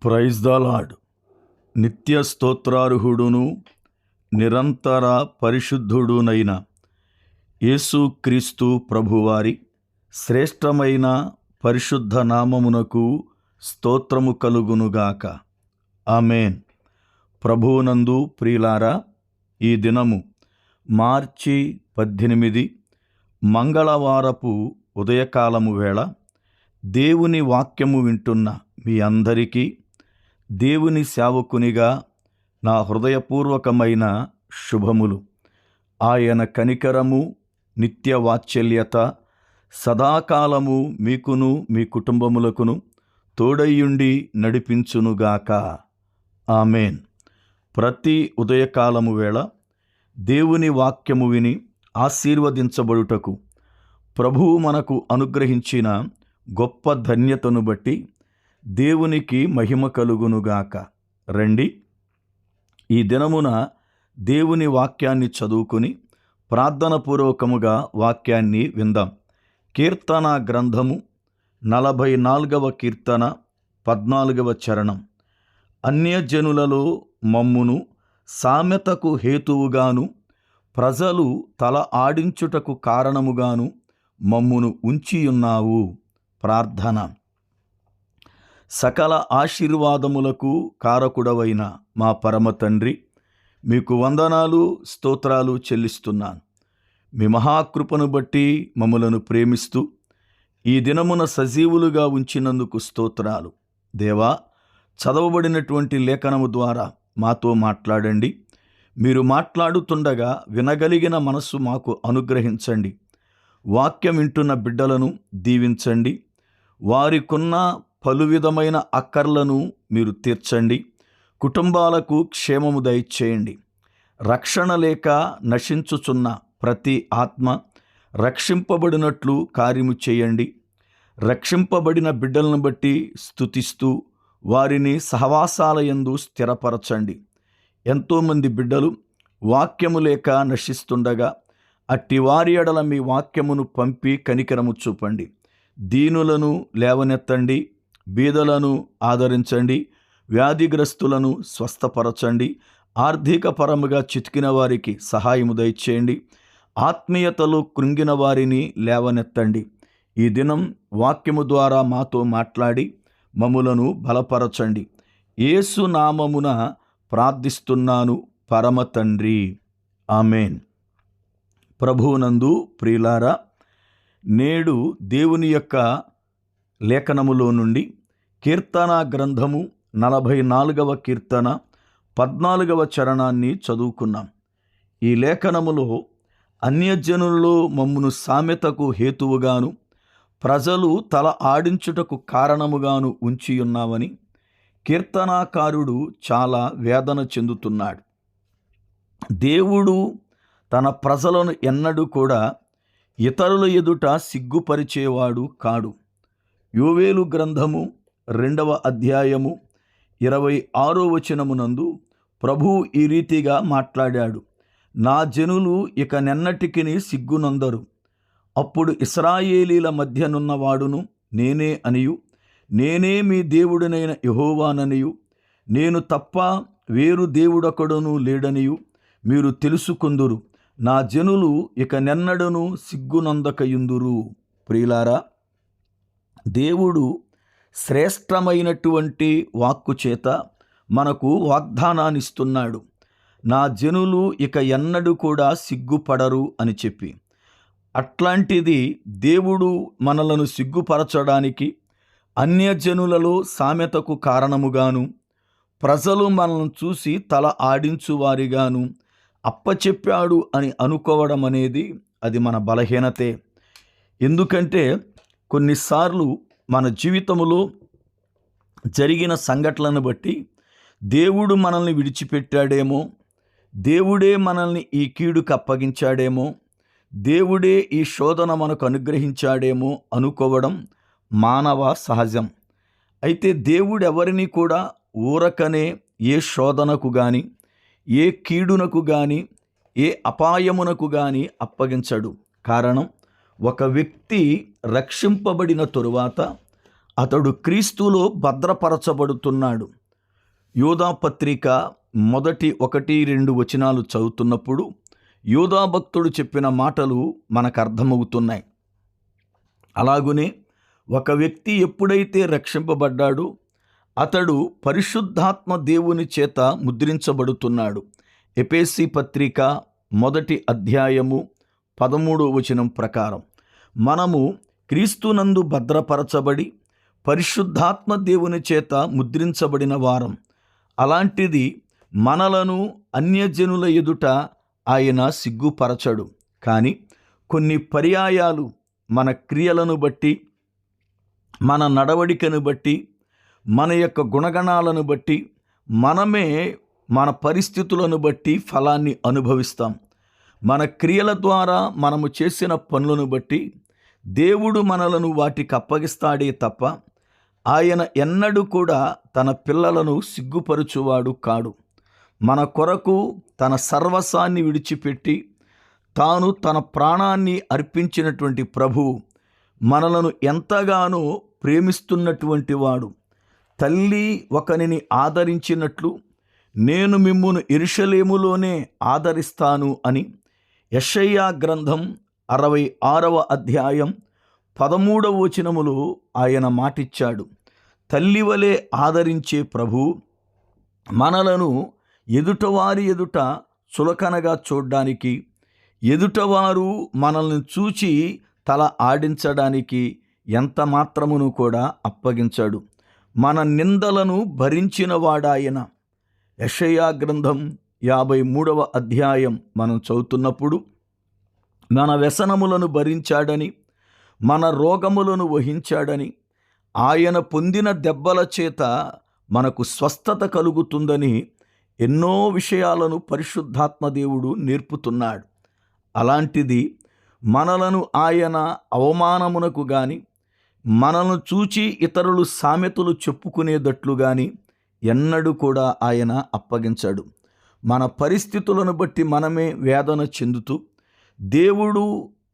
Praise the lord. నిత్య స్తోత్రార్హుడును నిరంతర పరిశుద్ధుడునైన యేసుక్రీస్తు ప్రభువారి శ్రేష్టమైన పరిశుద్ధ నామమునకు స్తోత్రము కలుగునుగాక. ఆమేన్. ప్రభువునందు ప్రియులారా, ఈ దినము మార్చి 18 మంగళవారపు ఉదయకాలము వేళ దేవుని వాక్యము వింటున్న మీ అందరికీ దేవుని సేవకునిగా నా హృదయపూర్వకమైన శుభములు. ఆయన కనికరము, నిత్య వాత్సల్యత సదాకాలము మీకును మీ కుటుంబములకును తోడయ్యుండి నడిపించునుగాక. ఆమేన్. ప్రతి ఉదయకాలము వేళ దేవుని వాక్యము విని ఆశీర్వదించబడుటకు ప్రభువు మనకు అనుగ్రహించిన గొప్ప ధన్యతను బట్టి దేవునికి మహిమ కలుగునుగాక. రండి, ఈ దినమున దేవుని వాక్యాన్ని చదువుకుని ప్రార్థనపూర్వకముగా వాక్యాన్ని విందాం. కీర్తన గ్రంథము 44వ కీర్తన 14వ చరణం. అన్యజనులలో మమ్మును సామెతకు హేతువుగాను, ప్రజలు తల ఆడించుటకు కారణముగాను మమ్మును ఉంచియున్నావు. ప్రార్థన. సకల ఆశీర్వాదములకు కారకుడవైన మా పరమ తండ్రి, మీకు వందనాలు, స్తోత్రాలు చెల్లిస్తున్నాను. మీ మహాకృపను బట్టి మమ్మలను ప్రేమిస్తూ ఈ దినమున సజీవులుగా ఉంచినందుకు స్తోత్రాలు. దేవా, చదవబడినటువంటి లేఖనము ద్వారా మాతో మాట్లాడండి. మీరు మాట్లాడుతుండగా వినగలిగిన మనస్సు మాకు అనుగ్రహించండి. వాక్యం వింటున్న బిడ్డలను దీవించండి. వారికున్న పలు విధమైన అక్కర్లను మీరు తీర్చండి. కుటుంబాలకు క్షేమము దయచేయండి. రక్షణ లేక నశించుచున్న ప్రతి ఆత్మ రక్షింపబడినట్లు కార్యము చేయండి. రక్షింపబడిన బిడ్డలను బట్టి స్తుతిస్తూ వారిని సహవాసాలయందు స్థిరపరచండి. ఎంతోమంది బిడ్డలు వాక్యము లేక నశిస్తుండగా అట్టి వారి ఎడల మీ వాక్యమును పంపి కనికరము చూపండి. దీనులను లేవనెత్తండి, బీదలను ఆదరించండి, వ్యాధిగ్రస్తులను స్వస్థపరచండి, ఆర్థిక పరముగా చితికిన వారికి సహాయము దయచేయండి, ఆత్మీయతలో కృంగిన వారిని లేవనెత్తండి. ఈ దినం వాక్యము ద్వారా మాతో మాట్లాడి మమ్ములను బలపరచండి. యేసు నామమున ప్రార్థిస్తున్నాను పరమ తండ్రి. ఆమేన్. ప్రభువునందు ప్రియులారా, నేడు దేవుని యొక్క లేఖనములో నుండి కీర్తన గ్రంథము 44వ కీర్తన 14వ చరణాన్ని చదువుకున్నాం. ఈ లేఖనములో అన్యజనులలో మమ్మును సామెతకు హేతువుగాను, ప్రజలు తల ఆడించుటకు కారణముగాను ఉంచియున్నావని కీర్తనాకారుడు చాలా వేదన చెందుతున్నాడు. దేవుడు తన ప్రజలను ఎన్నడూ కూడా ఇతరుల ఎదుట సిగ్గుపరిచేవాడు కాడు. యోవేలు గ్రంథము 2వ అధ్యాయము 26వ వచనమునందు ప్రభువు ఈ రీతిగా మాట్లాడాడు. నా జనులు ఇక నెన్నటికిని సిగ్గునందరు. అప్పుడు ఇశ్రాయేలీల మధ్యనున్నవాడును నేనే అనియు, నేనే మీ దేవుడినైన యెహోవాననియు, నేను తప్ప వేరు దేవుడొకడును లేడనియు మీరు తెలుసుకొందురు. నా జనులు ఇక నెన్నడను సిగ్గునందకయుందురు. ప్రియులారా, దేవుడు శ్రేష్టమైనటువంటి వాక్కు చేత మనకు వాగ్దానాన్నిస్తున్నాడు. నా జనులు ఇక ఎన్నడూ కూడా సిగ్గుపడరు అని చెప్పి. అట్లాంటిది దేవుడు మనలను సిగ్గుపరచడానికి అన్యజనులలో సామెతకు కారణముగాను, ప్రజలు మనల్ని చూసి తల ఆడించువారిగాను అప్పచెప్పాడు అని అనుకోవడం అనేది అది మన బలహీనతే. ఎందుకంటే కొన్నిసార్లు మన జీవితంలో జరిగిన సంఘటనలను బట్టి దేవుడు మనల్ని విడిచిపెట్టాడేమో, దేవుడే మనల్ని ఈ కీడుకు అప్పగించాడేమో, దేవుడే ఈ శోధన మనకు అనుగ్రహించాడేమో అనుకోవడం మానవ సహజం. అయితే దేవుడు ఎవరిని కూడా ఊరకనే ఏ శోధనకు కానీ, ఏ కీడునకు కానీ, ఏ అపాయమునకు కానీ అప్పగించడు. కారణం, ఒక వ్యక్తి రక్షింపబడిన తరువాత అతడు క్రీస్తులో భద్రపరచబడుతున్నాడు. యోధా పత్రిక మొదటి 1-2 వచనాలు చదువుతున్నప్పుడు యోధా భక్తుడు చెప్పిన మాటలు మనకు అర్థమవుతున్నాయి. అలాగునే ఒక వ్యక్తి ఎప్పుడైతే రక్షింపబడ్డాడో అతడు పరిశుద్ధాత్మ దేవుని చేత ముద్రించబడుతున్నాడు. ఎఫెసీ పత్రిక మొదటి అధ్యాయము 13వ వచనం ప్రకారం మనము క్రీస్తునందు భద్రపరచబడి పరిశుద్ధాత్మ దేవుని చేత ముద్రించబడిన వారం. అలాంటిది మనలను అన్యజనుల ఎదుట ఆయన సిగ్గుపరచడు. కానీ కొన్ని పర్యాయాలు మన క్రియలను బట్టి, మన నడవడికను బట్టి, మన యొక్క గుణగణాలను బట్టి మనమే మన పరిస్థితులను బట్టి ఫలాన్ని అనుభవిస్తాం. మన క్రియల ద్వారా మనము చేసిన పనులను బట్టి దేవుడు మనలను వాటికి అప్పగిస్తాడే తప్ప ఆయన ఎన్నడూ కూడా తన పిల్లలను సిగ్గుపరచువాడు కాడు. మన కొరకు తన సర్వస్వాన్ని విడిచిపెట్టి తాను తన ప్రాణాన్ని అర్పించినటువంటి ప్రభువు మనలను ఎంతగానో ప్రేమిస్తున్నటువంటి వాడు. తల్లి ఒకనిని ఆదరించినట్లు నేను మిమ్మును యెరూషలేములోనే ఆదరిస్తాను అని యెషయా గ్రంథం 66వ అధ్యాయం 13వ వచనములో ఆయన మాటిచ్చాడు. తల్లివలే ఆదరించే ప్రభు మనలను ఎదుటవారి ఎదుట చులకనగా చూడ్డానికి, ఎదుటవారు మనల్ని చూచి తల ఆడించడానికి ఎంత మాత్రమును కూడా అప్పగించాడు. మన నిందలను భరించిన వాడాయన. యెషయా గ్రంథం 53వ అధ్యాయం మనం చదువుతున్నప్పుడు మన వ్యసనములను భరించాడని, మన రోగములను వహించాడని, ఆయన పొందిన దెబ్బల చేత మనకు స్వస్థత కలుగుతుందని ఎన్నో విషయాలను పరిశుద్ధాత్మ దేవుడు నేర్పుతున్నాడు. అలాంటిది మనలను ఆయన అవమానమునకు గాని, మనల్ని చూచి ఇతరులు సామెతలు చెప్పుకునేటట్లు గాని ఎన్నడూ కూడా ఆయన అప్పగించాడు. మన పరిస్థితులను బట్టి మనమే వేదన చెందుతూ దేవుడు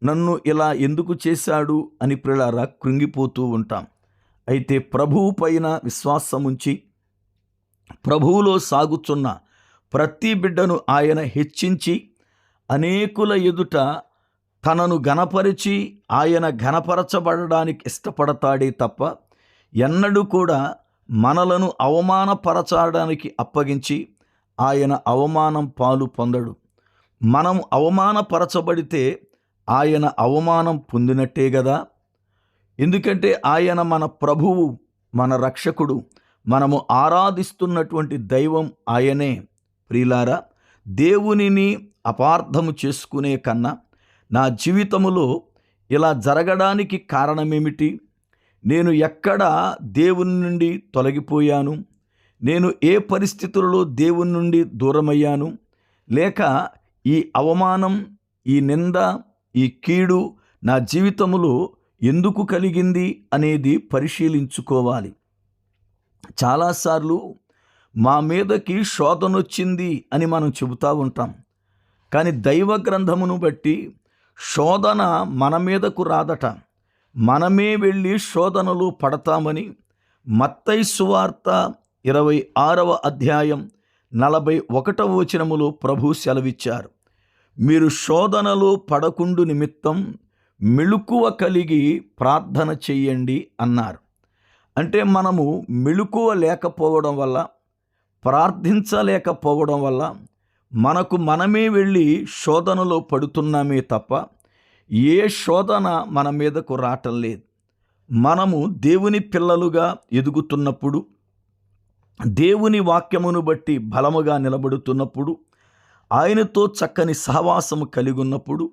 నన్ను ఇలా ఎందుకు చేశాడు అని ప్రియులారా కృంగిపోతూ ఉంటాం. అయితే ప్రభువు పైన విశ్వాసముంచి ప్రభువులో సాగుతున్న ప్రతి బిడ్డను ఆయన హెచ్చించి అనేకుల ఎదుట తనను ఘనపరిచి ఆయన ఘనపరచబడడానికి ఇష్టపడతాడే తప్ప ఎన్నడూ కూడా మనలను అవమానపరచడానికి అప్పగించి ఆయన అవమానం పాలు పొందడు. మనం అవమానపరచబడితే ఆయన అవమానం పొందినట్టే కదా. ఎందుకంటే ఆయన మన ప్రభువు, మన రక్షకుడు, మనము ఆరాధిస్తున్నటువంటి దైవం ఆయనే. ప్రియులారా, దేవునిని అపార్థము చేసుకునే కన్నా నా జీవితములో ఇలా జరగడానికి కారణమేమిటి? నేను ఎక్కడ దేవుని నుండి తొలగిపోయాను? నేను ఏ పరిస్థితులలో దేవుని నుండి దూరమయ్యాను? లేక ఈ అవమానం, ఈ నింద, ఈ కీడు నా జీవితములో ఎందుకు కలిగింది అనేది పరిశీలించుకోవాలి. చాలాసార్లు మా మీదకి శోధనొచ్చింది అని మనం చెబుతూ ఉంటాం. కానీ దైవ గ్రంథమును బట్టి శోధన మన మీదకు రాదట, మనమే వెళ్ళి శోధనలు పడతామని మత్తయి సువార్త 26వ అధ్యాయం 41వ వచనములో ప్రభు సెలవిచ్చారు. మీరు శోధనలో పడకుండు నిమిత్తం మెళుకువ కలిగి ప్రార్థన చెయ్యండి అన్నారు. అంటే మనము మెళుకువ లేకపోవడం వల్ల, ప్రార్థించలేకపోవడం వల్ల మనకు మనమే వెళ్ళి శోధనలో పడుతున్నామే తప్ప ఏ శోధన మన మీదకు రావటం లేదు. మనము దేవుని పిల్లలుగా ఎదుగుతున్నప్పుడు, దేవుని వాక్యమును బట్టి బలముగా నిలబడుతున్నప్పుడు, ఆయనతో చక్కని సహవాసము కలిగి ఉన్నప్పుడు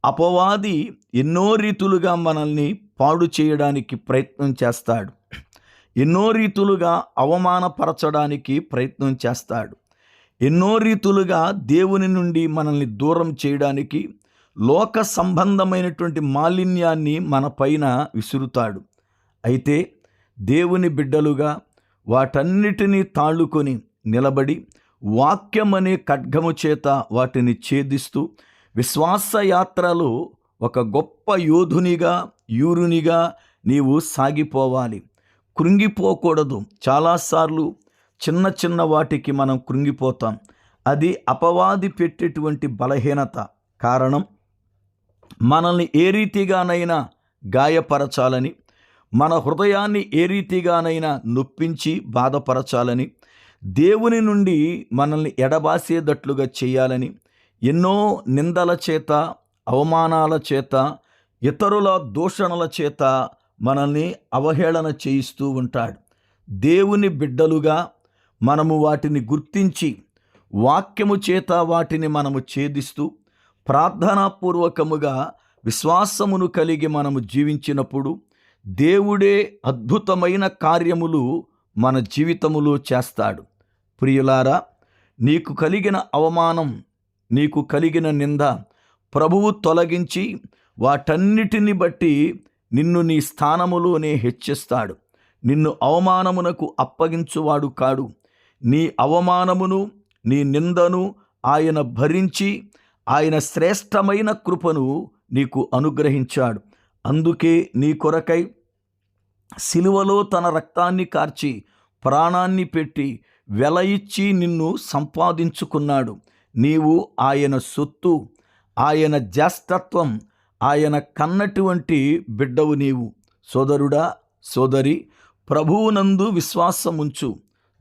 అపవాది ఎన్నో రీతులుగా మనల్ని పాడు చేయడానికి ప్రయత్నం చేస్తాడు. ఎన్నో రీతులుగా అవమానపరచడానికి ప్రయత్నం చేస్తాడు. ఎన్నో రీతులుగా దేవుని నుండి మనల్ని దూరం చేయడానికి లోక సంబంధమైనటువంటి మాలిన్యాన్ని మన పైన విసురుతాడు. అయితే దేవుని బిడ్డలుగా వాటన్నిటినీ తాళుకొని నిలబడి వాక్యమనే ఖడ్గము చేత వాటిని ఛేదిస్తూ విశ్వాసయాత్రలో ఒక గొప్ప యోధునిగా, యూరునిగా నీవు సాగిపోవాలి. కృంగిపోకూడదు. చాలాసార్లు చిన్న చిన్న వాటికి మనం కృంగిపోతాం. అది అపవాది పెట్టేటువంటి బలహీనత. కారణం, మనల్ని ఏ రీతిగానైనా గాయపరచాలని, మన హృదయాన్ని ఏ రీతిగానైనా నొప్పించి బాధపరచాలని, దేవుని నుండి మనల్ని ఎడబాసేటట్లుగా చేయాలని, ఎన్నో నిందల చేత, అవమానాల చేత, ఇతరుల దూషణల చేత మనల్ని అవహేళన చేయిస్తూ ఉంటాడు. దేవుని బిడ్డలుగా మనము వాటిని గుర్తించి వాక్యము చేత వాటిని మనము ఛేదిస్తూ ప్రార్థనాపూర్వకముగా విశ్వాసమును కలిగి మనము జీవించినప్పుడు దేవుడే అద్భుతమైన కార్యములు మన జీవితములో చేస్తాడు. ప్రియులారా, నీకు కలిగిన అవమానం, నీకు కలిగిన నింద ప్రభువు తొలగించి వాటన్నిటిని బట్టి నిన్ను నీ స్థానములోనే హెచ్చిస్తాడు. నిన్ను అవమానమునకు అప్పగించువాడు కాడు. నీ అవమానమును, నీ నిందను ఆయన భరించి ఆయన శ్రేష్టమైన కృపను నీకు అనుగ్రహించాడు. అందుకే నీ కొరకై సిలువలో తన రక్తాన్ని కార్చి ప్రాణాన్ని పెట్టి వెల ఇచ్చి నిన్ను సంపాదించుకున్నాడు. నీవు ఆయన సొత్తు, ఆయన జ్యేష్ఠత్వం, ఆయన కన్నటువంటి బిడ్డవు నీవు. సోదరుడా, సోదరి, ప్రభువునందు విశ్వాసముంచు.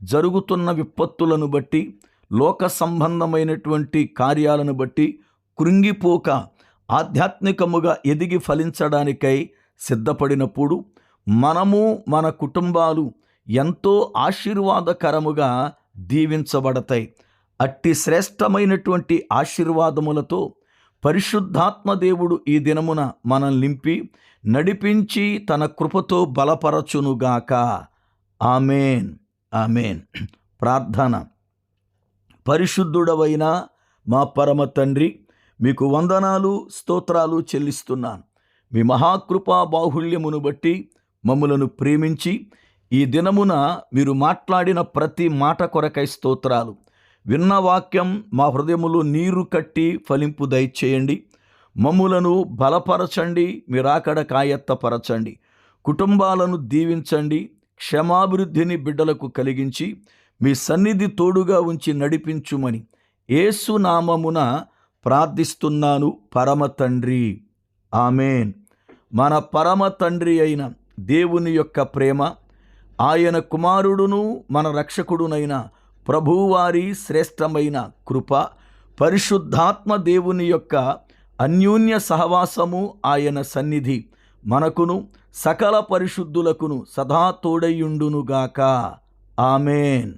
జరుగుతున్న విపత్తులను బట్టి, లోక సంబంధమైనటువంటి కార్యాలను బట్టి కృంగిపోక ఆధ్యాత్మికముగా ఎదిగి ఫలించడానికై సిద్ధపడినప్పుడు మనము, మన కుటుంబాలు ఎంతో ఆశీర్వాదకరముగా దీవించబడతాయి. అట్టి శ్రేష్టమైనటువంటి ఆశీర్వాదములతో పరిశుద్ధాత్మ దేవుడు ఈ దినమున మనల్ని నింపి నడిపించి తన కృపతో బలపరచునుగాక. ఆమేన్, ఆమేన్. ప్రార్థన. పరిశుద్ధుడవైన మా పరమ తండ్రి, మీకు వందనాలు, స్తోత్రాలు చెల్లిస్తున్నాను. మీ మహాకృపా బాహుళ్యమును బట్టి మమ్ములను ప్రేమించి ఈ దినమున మీరు మాట్లాడిన ప్రతి మాట కొరకై స్తోత్రాలు. విన్న వాక్యం మా హృదయములో నీరు కట్టి ఫలింపు దయచేయండి. మమ్ములను బలపరచండి, మీరాకడ కాయత్తపరచండి. కుటుంబాలను దీవించండి. క్షమాభివృద్ధిని బిడ్డలకు కలిగించి మీ సన్నిధి తోడుగా ఉంచి నడిపించుమని యేసు నామమున ప్రార్థిస్తున్నాను పరమ తండ్రి. ఆమేన్. మన పరమ తండ్రి అయిన దేవుని యొక్క ప్రేమ, ఆయన కుమారుడును మన రక్షకుడునైన ప్రభువారి శ్రేష్టమైన కృప, పరిశుద్ధాత్మ దేవుని యొక్క అన్యోన్య సహవాసము, ఆయన సన్నిధి మనకును సకల పరిశుద్ధులకును సదా తోడయుండునుగాక. ఆమేన్.